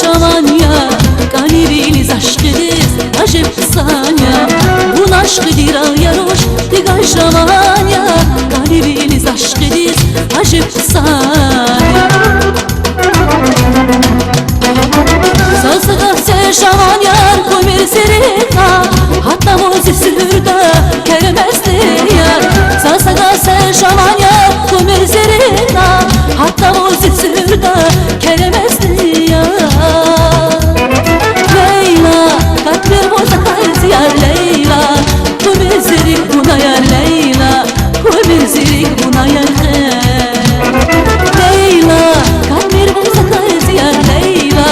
Şamanya, kaniviliz aşkıdız, aşıp sanya. Bu aşkıdır al yaroş, digan şamanya, kaniviliz aşkıdız, aşıp sanya. Salsıga sen şamanyar, komir serika, hatta mozi sürda, keremezdi yar. Salsıga sen şamanyar, komir serika, hatta mozi sürda, keremezdi yar. Leyla, kumir zirik buna yar Leyla, kumir zirik buna yar Leyla, kalbir bulsa kız yar Leyla,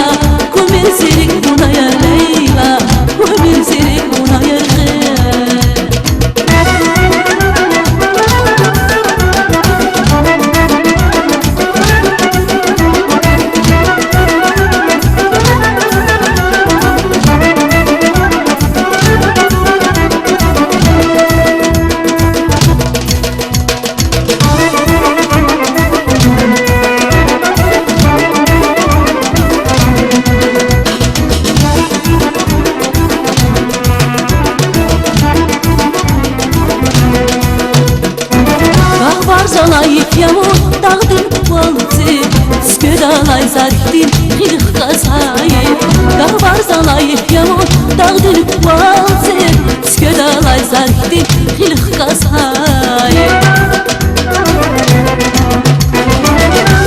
kumir zirik buna yar Leyla, kumir zirik buna yar Zalayıp yamur dağdın kualtı, sködalay zariftin hırık kazayı. Dağ var zalayıp yamur dağdın kualtı, sködalay zariftin hırık kazayı.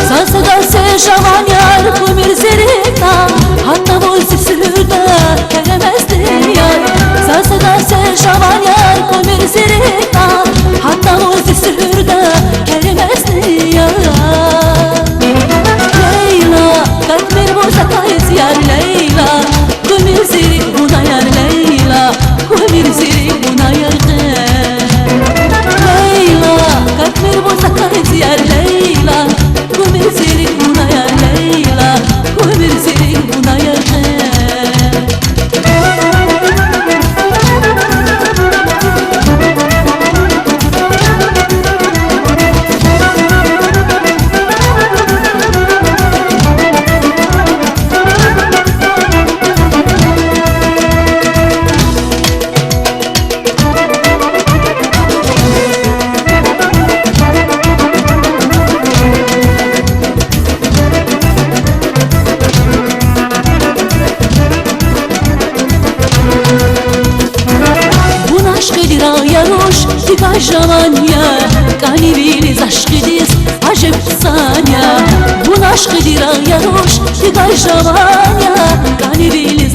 Salsa da sen şamanyar, kumir zerika, hatta bozi sürda, keremezdi yar. Salsa da sen şamanyar, kumir zerika, hatta bozi sürda, keremezdi yar. Leyla, kalbir boza kayız yar Leyla, kumir zirik buna yar Leyla, kumir zirik buna yar Leyla, kalbir boza kayız yar Leyla, kumir zirik buna yar Leyla, kumir zirik buna yar. Digan şamanya, kaniviliz aşkıdız, aşıp sanya. Bu aşkıdır al yaroş, digan şamanya, kaniviliz